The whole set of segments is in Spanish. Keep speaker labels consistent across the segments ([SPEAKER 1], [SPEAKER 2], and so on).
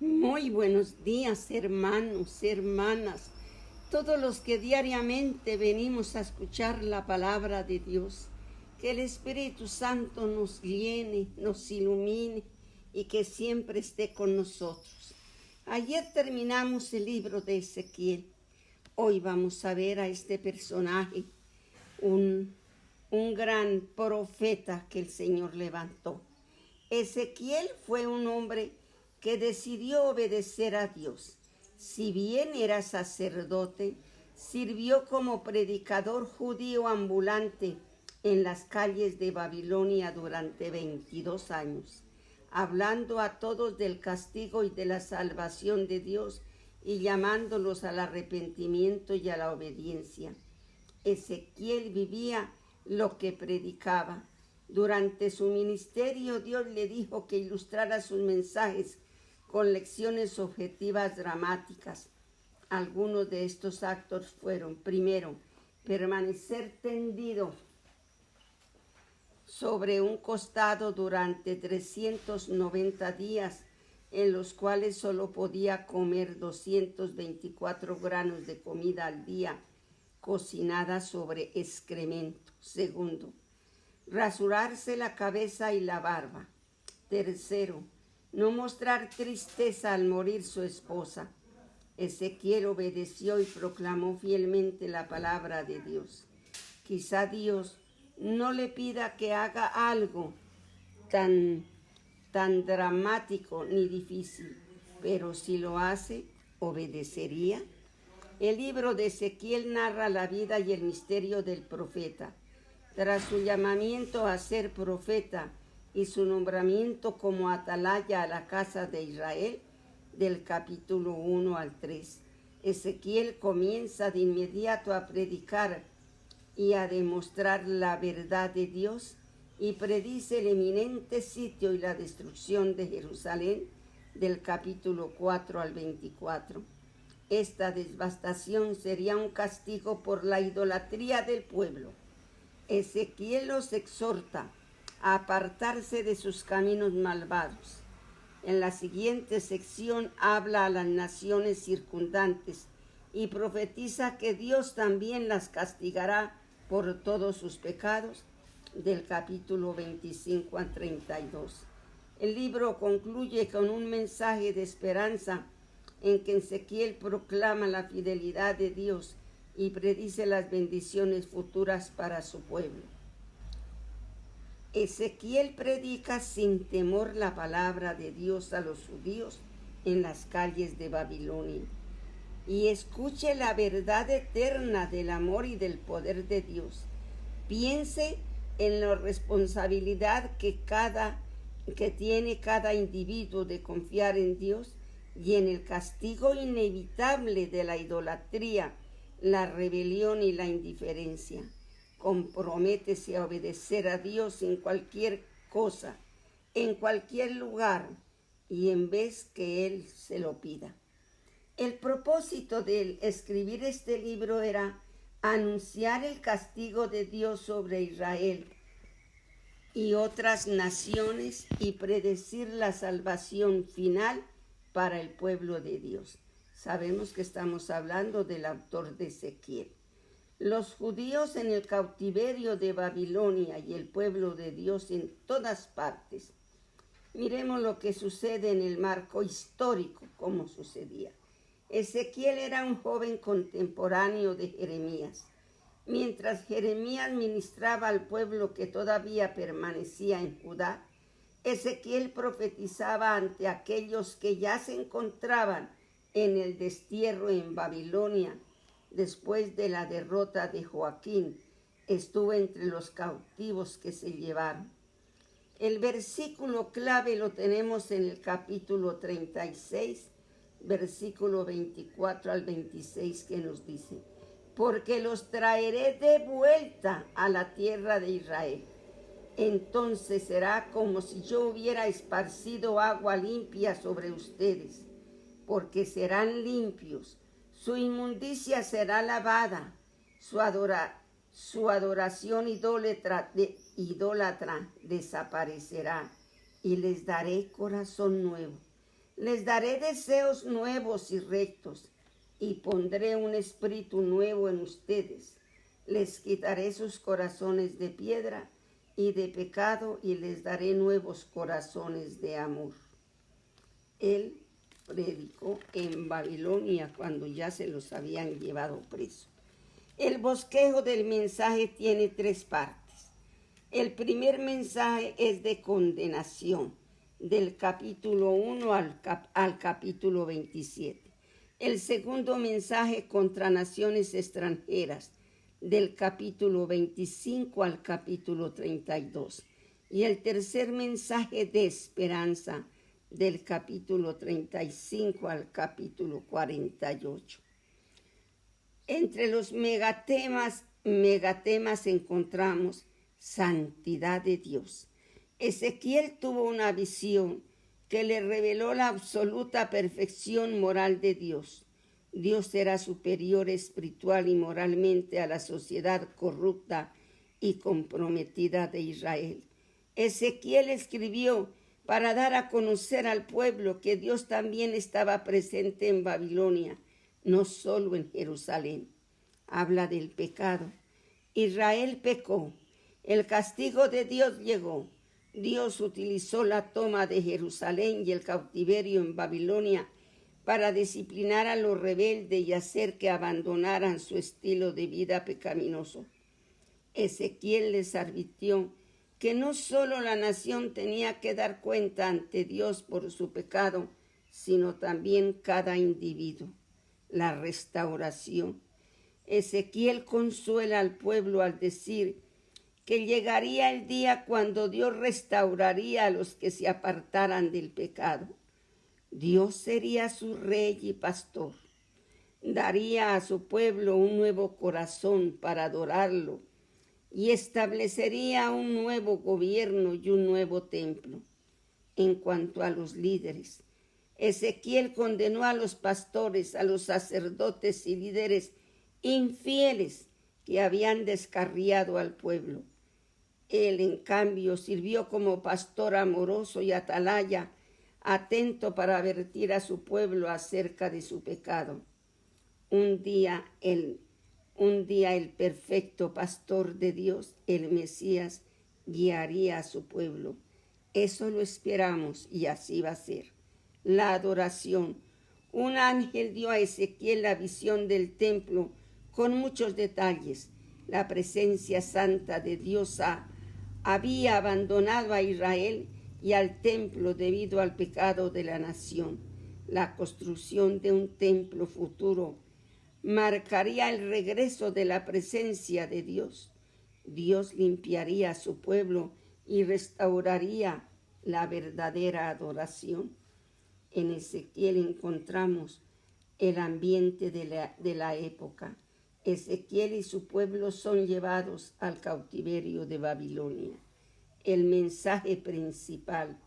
[SPEAKER 1] Muy buenos días, hermanos, hermanas, todos los que diariamente venimos a escuchar la palabra de Dios. Que el Espíritu Santo nos llene, nos ilumine y que siempre esté con nosotros. Ayer terminamos el libro de Ezequiel. Hoy vamos a ver a este personaje, un gran profeta que el Señor levantó. Ezequiel fue un hombre que decidió obedecer a Dios. Si bien era sacerdote, sirvió como predicador judío ambulante en las calles de Babilonia durante 22 años, hablando a todos del castigo y de la salvación de Dios y llamándolos al arrepentimiento y a la obediencia. Ezequiel vivía lo que predicaba. Durante su ministerio, Dios le dijo que ilustrara sus mensajes con lecciones objetivas dramáticas. Algunos de estos actos fueron: primero, permanecer tendido sobre un costado durante 390 días, en los cuales solo podía comer 224 granos de comida al día, cocinada sobre excremento. Segundo, rasurarse la cabeza y la barba. Tercero, no mostrar tristeza al morir su esposa. Ezequiel obedeció y proclamó fielmente la palabra de Dios. Quizá Dios no le pida que haga algo tan dramático ni difícil, pero si lo hace, ¿obedecería? El libro de Ezequiel narra la vida y el misterio del profeta. Tras su llamamiento a ser profeta y su nombramiento como atalaya a la casa de Israel, del capítulo 1 al 3, Ezequiel comienza de inmediato a predicar y a demostrar la verdad de Dios y predice el eminente sitio y la destrucción de Jerusalén, del capítulo 4 al 24. Esta devastación sería un castigo por la idolatría del pueblo. Ezequiel los exhorta a apartarse de sus caminos malvados. En la siguiente sección habla a las naciones circundantes y profetiza que Dios también las castigará por todos sus pecados, del capítulo 25 al 32. El libro concluye con un mensaje de esperanza en que Ezequiel proclama la fidelidad de Dios y predice las bendiciones futuras para su pueblo. Ezequiel predica sin temor la palabra de Dios a los judíos en las calles de Babilonia. Y escuche la verdad eterna del amor y del poder de Dios. Piense en la responsabilidad que tiene cada individuo de confiar en Dios y en el castigo inevitable de la idolatría, la rebelión y la indiferencia. Comprométese a obedecer a Dios en cualquier cosa, en cualquier lugar y en vez que Él se lo pida. El propósito de escribir este libro era anunciar el castigo de Dios sobre Israel y otras naciones y predecir la salvación final para el pueblo de Dios. Sabemos que estamos hablando del autor de Ezequiel. Los judíos en el cautiverio de Babilonia y el pueblo de Dios en todas partes. Miremos lo que sucede en el marco histórico, cómo sucedía. Ezequiel era un joven contemporáneo de Jeremías. Mientras Jeremías ministraba al pueblo que todavía permanecía en Judá, Ezequiel profetizaba ante aquellos que ya se encontraban en el destierro en Babilonia. Después de la derrota de Joaquín, estuvo entre los cautivos que se llevaron. El versículo clave lo tenemos en el capítulo 36, versículo 24 al 26, que nos dice: porque los traeré de vuelta a la tierra de Israel. Entonces será como si yo hubiera esparcido agua limpia sobre ustedes, porque serán limpios. Su inmundicia será lavada, su adoración idólatra desaparecerá, y les daré corazón nuevo. Les daré deseos nuevos y rectos, y pondré un espíritu nuevo en ustedes. Les quitaré sus corazones de piedra y de pecado, y les daré nuevos corazones de amor. Él predicó en Babilonia cuando ya se los habían llevado preso. El bosquejo del mensaje tiene 3 partes. El primer mensaje es de condenación, del capítulo 1 al capítulo 27. El segundo mensaje contra naciones extranjeras, del capítulo 25 al capítulo 32. Y el tercer mensaje de esperanza, del capítulo 35 al capítulo 48. Entre los megatemas encontramos santidad de Dios. Ezequiel tuvo una visión que le reveló la absoluta perfección moral de Dios. Dios era superior espiritual y moralmente a la sociedad corrupta y comprometida de Israel. Ezequiel escribió para dar a conocer al pueblo que Dios también estaba presente en Babilonia, no solo en Jerusalén. Habla del pecado. Israel pecó. El castigo de Dios llegó. Dios utilizó la toma de Jerusalén y el cautiverio en Babilonia para disciplinar a los rebeldes y hacer que abandonaran su estilo de vida pecaminoso. Ezequiel les advirtió que no solo la nación tenía que dar cuenta ante Dios por su pecado, sino también cada individuo. La restauración. Ezequiel consuela al pueblo al decir que llegaría el día cuando Dios restauraría a los que se apartaran del pecado. Dios sería su rey y pastor. Daría a su pueblo un nuevo corazón para adorarlo y establecería un nuevo gobierno y un nuevo templo. En cuanto a los líderes, Ezequiel condenó a los pastores, a los sacerdotes y líderes infieles que habían descarriado al pueblo. Él, en cambio, sirvió como pastor amoroso y atalaya, atento para advertir a su pueblo acerca de su pecado. Un día el perfecto pastor de Dios, el Mesías, guiaría a su pueblo. Eso lo esperamos y así va a ser. La adoración. Un ángel dio a Ezequiel la visión del templo con muchos detalles. La presencia santa de Dios había abandonado a Israel y al templo debido al pecado de la nación. La construcción de un templo futuro marcaría el regreso de la presencia de Dios. Dios limpiaría a su pueblo y restauraría la verdadera adoración. En Ezequiel encontramos el ambiente de la época. Ezequiel y su pueblo son llevados al cautiverio de Babilonia. El mensaje principal,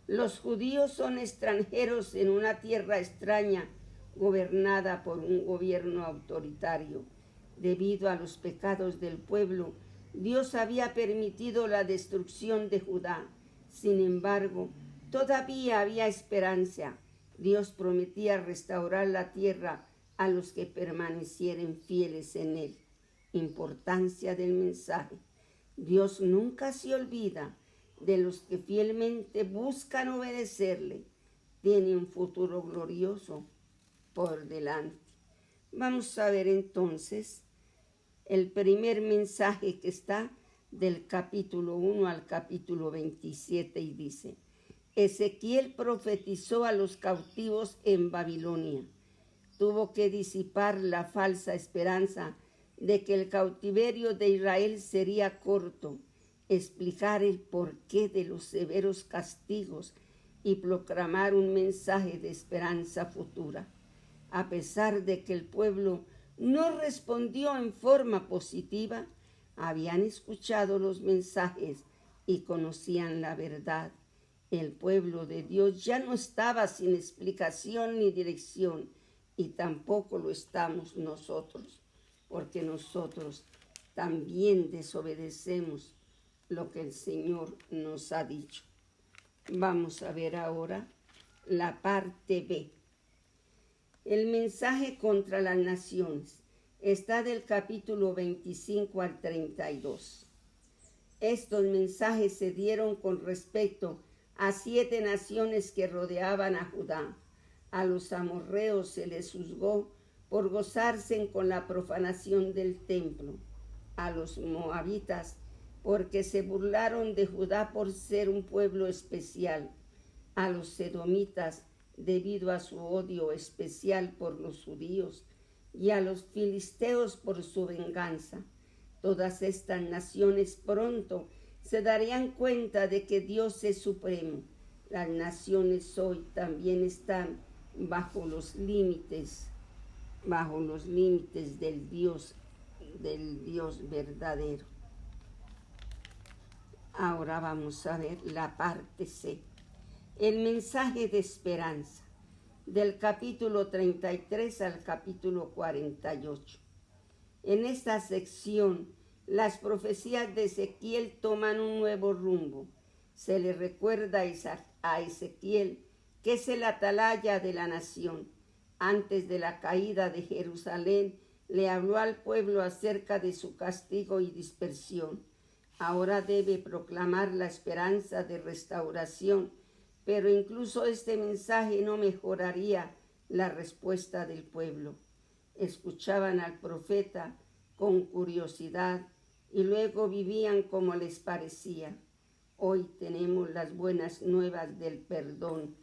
[SPEAKER 1] los judíos son extranjeros en una tierra extraña, gobernada por un gobierno autoritario. Debido a los pecados del pueblo, Dios había permitido la destrucción de Judá. Sin embargo, todavía había esperanza. Dios prometía restaurar la tierra a los que permanecieren fieles en él. Importancia del mensaje. Dios nunca se olvida de los que fielmente buscan obedecerle. Tiene un futuro glorioso por delante. Vamos a ver entonces el primer mensaje que está del capítulo 1 al capítulo 27 y dice: Ezequiel profetizó a los cautivos en Babilonia. Tuvo que disipar la falsa esperanza de que el cautiverio de Israel sería corto, explicar el porqué de los severos castigos y proclamar un mensaje de esperanza futura. A pesar de que el pueblo no respondió en forma positiva, habían escuchado los mensajes y conocían la verdad. El pueblo de Dios ya no estaba sin explicación ni dirección, y tampoco lo estamos nosotros, porque nosotros también desobedecemos lo que el Señor nos ha dicho. Vamos a ver ahora la parte B. El mensaje contra las naciones está del capítulo 25 al 32. Estos mensajes se dieron con respecto a 7 naciones que rodeaban a Judá. A los amorreos se les juzgó por gozarse con la profanación del templo. A los moabitas porque se burlaron de Judá por ser un pueblo especial. A los edomitas debido a su odio especial por los judíos, y a los filisteos por su venganza. Todas estas naciones pronto se darían cuenta de que Dios es supremo. Las naciones hoy también están bajo los límites del Dios verdadero. Ahora vamos a ver la parte C. El mensaje de esperanza, del capítulo 33 al capítulo 48. En esta sección, las profecías de Ezequiel toman un nuevo rumbo. Se le recuerda a Ezequiel que es el atalaya de la nación. Antes de la caída de Jerusalén, le habló al pueblo acerca de su castigo y dispersión. Ahora debe proclamar la esperanza de restauración, pero incluso este mensaje no mejoraría la respuesta del pueblo. Escuchaban al profeta con curiosidad y luego vivían como les parecía. Hoy tenemos las buenas nuevas del perdón,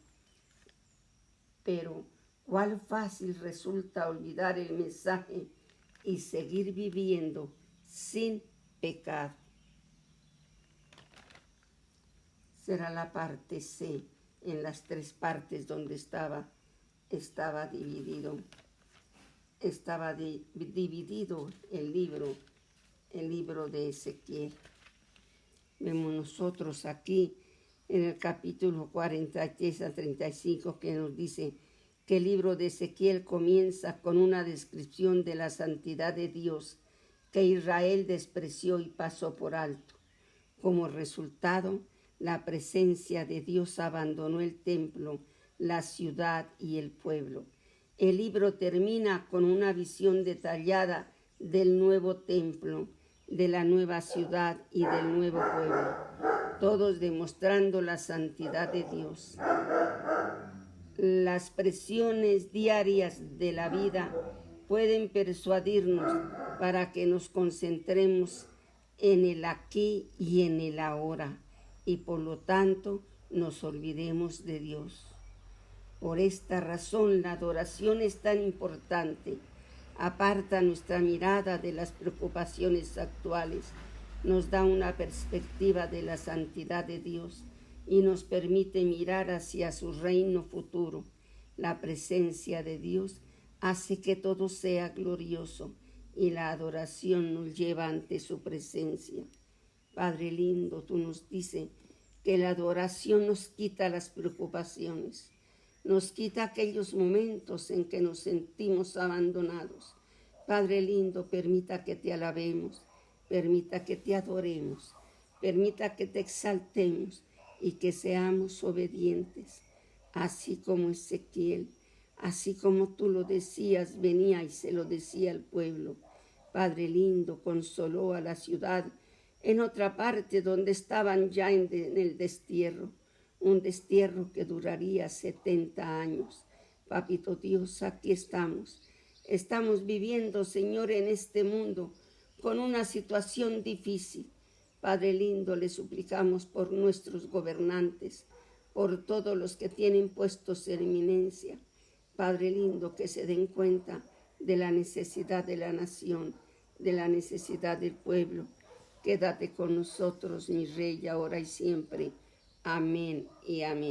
[SPEAKER 1] pero cuál fácil resulta olvidar el mensaje y seguir viviendo sin pecado. Será la parte C, en las 3 partes donde estaba dividido el libro de Ezequiel. Vemos nosotros aquí en el capítulo 43 a 35 que nos dice que el libro de Ezequiel comienza con una descripción de la santidad de Dios que Israel despreció y pasó por alto. Como resultado, la presencia de Dios abandonó el templo, la ciudad y el pueblo. El libro termina con una visión detallada del nuevo templo, de la nueva ciudad y del nuevo pueblo, todos demostrando la santidad de Dios. Las presiones diarias de la vida pueden persuadirnos para que nos concentremos en el aquí y en el ahora, y por lo tanto nos olvidemos de Dios. Por esta razón la adoración es tan importante. Aparta nuestra mirada de las preocupaciones actuales, nos da una perspectiva de la santidad de Dios y nos permite mirar hacia su reino futuro. La presencia de Dios hace que todo sea glorioso y la adoración nos lleva ante su presencia. Padre lindo, tú nos dices que la adoración nos quita las preocupaciones, nos quita aquellos momentos en que nos sentimos abandonados. Padre lindo, permita que te alabemos, permita que te adoremos, permita que te exaltemos y que seamos obedientes, así como Ezequiel, así como tú lo decías, venía y se lo decía al pueblo. Padre lindo, consoló a la ciudad en otra parte donde estaban ya en el destierro, un destierro que duraría 70 años. Papito Dios, aquí estamos viviendo, Señor, en este mundo con una situación difícil. Padre lindo, le suplicamos por nuestros gobernantes, por todos los que tienen puestos en eminencia. Padre lindo, que se den cuenta de la necesidad de la nación, de la necesidad del pueblo. Quédate con nosotros, mi Rey, ahora y siempre. Amén y amén.